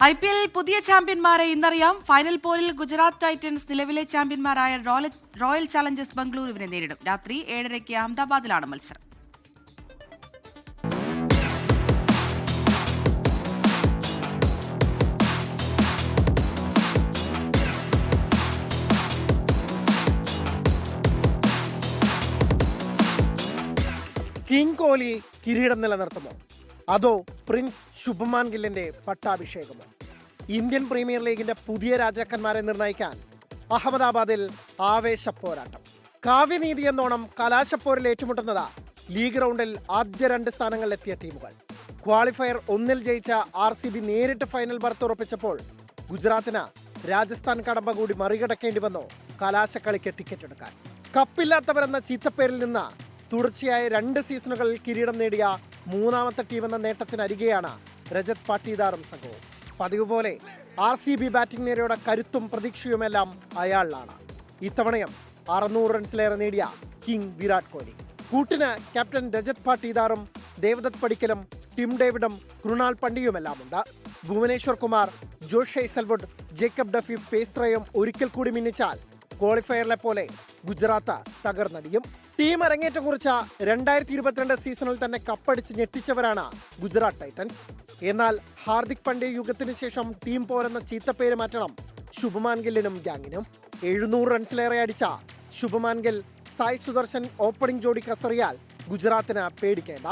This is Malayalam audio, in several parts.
IPL പുതിയ ചാമ്പ്യന്മാരെ ഇന്നറിയാം. ഫൈനൽ പോരിൽ ഗുജറാത്ത് ടൈറ്റൻസ് നിലവിലെ ചാമ്പ്യന്മാരായ റോയൽ ചാലഞ്ചേഴ്സ് ബംഗളൂരുവിനെ നേരിടും. രാത്രി 7:30 അഹമ്മദാബാദിലാണ് മത്സരം. കിങ് കോഹ്ലി കിരീടം നിലനിർത്തുമോ, അതോ പ്രിൻസ് ശുഭ്മാൻ ഗില്ലിന്റെ പട്ടാഭിഷേകമോ? ഇന്ത്യൻ പ്രീമിയർ ലീഗിന്റെ പുതിയ രാജാക്കന്മാരെ നിർണയിക്കാൻ അഹമ്മദാബാദിൽ ആവേശ പോരാട്ടം. കാവ്യനീതി എന്നോണം കലാശപ്പോരിൽ ഏറ്റുമുട്ടുന്നത് ലീഗ് റൗണ്ടിൽ ആദ്യ 2 സ്ഥാനങ്ങളിലെത്തിയ ടീമുകൾ. ക്വാളിഫയർ 1-ൽ ജയിച്ച RCB നേരിട്ട് ഫൈനൽ ബർത്ത് ഉറപ്പിച്ചപ്പോൾ ഗുജറാത്തിന് രാജസ്ഥാൻ കടമ്പ കൂടി മറികടക്കേണ്ടി വന്നു കലാശക്കളിക്ക് ടിക്കറ്റ് എടുക്കാൻ. കപ്പില്ലാത്തവരെന്ന ചീത്തപ്പേരിൽ നിന്ന് തുടർച്ചയായ 2 സീസണുകളിൽ കിരീടം നേടിയ 3ാമത്തെ ടീമെന്ന നേട്ടത്തിനരികെയാണ് രജത് പാട്ടീദാറും സംഘവും. പതിവ് പോലെ RCB ബാറ്റിംഗ് നിരയുടെ കരുത്തും പ്രതീക്ഷയുമെല്ലാം അയാളിലാണ്. ഇത്തവണയും 600 റൺസിലേറെ നേടിയ കിങ് വിരാട് കോഹ്ലി. കൂട്ടിന് ക്യാപ്റ്റൻ രജത് പാട്ടീദാറും ദേവദത്ത് പടിക്കലും ടിം ഡേവിഡും കൃണാൽ പണ്ഡ്യയുമെല്ലാം ഉണ്ട്. Bhuvneshwar Kumar, Josh Hazlewood, Jacob Duffy പേസ്ത്രയും ഒരിക്കൽ കൂടി മിന്നിച്ചാൽ ക്വാളിഫയറിലെ പോലെ ഗുജറാത്ത് തകർന്നടിയും. ടീം അരങ്ങേറ്റം കുറിച്ച 2022 സീസണിൽ തന്നെ കപ്പടിച്ച് ഞെട്ടിച്ചവരാണ് ഗുജറാത്ത് ടൈറ്റൻസ്. എന്നാൽ ഹാർദിക് പാണ്ഡ്യ യുഗത്തിന് ശേഷം ടീം പോരെന്ന ചീത്തപ്പേര് മാറ്റണം ശുഭ്മാൻ ഗില്ലിനും ഗ്യാങ്ങിനും. 700 റൺസിലേറെ അടിച്ച ശുഭ്മാൻ ഗിൽ സായ് സുദർശൻ ഓപ്പണിംഗ് ജോഡി കസറിയാൽ ഗുജറാത്തിന് പേടിക്കേണ്ട.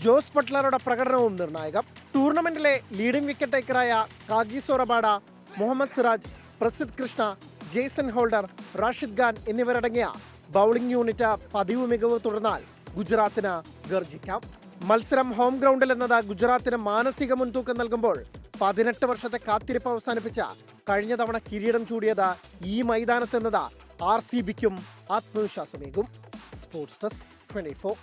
ജോസ് ബട്ട്ലറുടെ പ്രകടനവും നിർണായകം. ടൂർണമെന്റിലെ ലീഡിംഗ് വിക്കറ്റ് ടേക്കറായ Kagiso Rabada, Mohammed Siraj, Prasidh Krishna, Jason Holder, Rashid Khan എന്നിവരടങ്ങിയ ബൗളിംഗ് യൂണിറ്റ് പതിവ് മികവ് തുടർന്നാൽ ഗുജറാത്തിന് ഗർജിക്കാം. മത്സരം ഹോം ഗ്രൗണ്ടിൽ എന്നത് ഗുജറാത്തിന് മാനസിക മുൻതൂക്കം നൽകുമ്പോൾ 18 വർഷത്തെ കാത്തിരിപ്പ് അവസാനിപ്പിച്ച കഴിഞ്ഞ തവണ കിരീടം ചൂടിയത് ഈ മൈതാനത്തെന്നത് RCBക്കും ആത്മവിശ്വാസമേകും. Sports desk 24.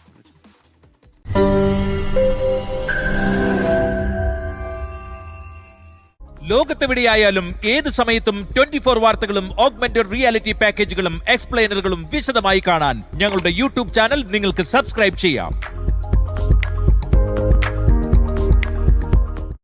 ലോകത്തെവിടെയായാലും ഏത് സമയത്തും 24 വാർത്തകളും ഓഗ്മെന്റഡ് റിയാലിറ്റി പാക്കേജുകളും എക്സ്പ്ലെയിനറുകളും വിശദമായി കാണാൻ ഞങ്ങളുടെ യൂട്യൂബ് ചാനൽ നിങ്ങൾക്ക് സബ്സ്ക്രൈബ് ചെയ്യാം.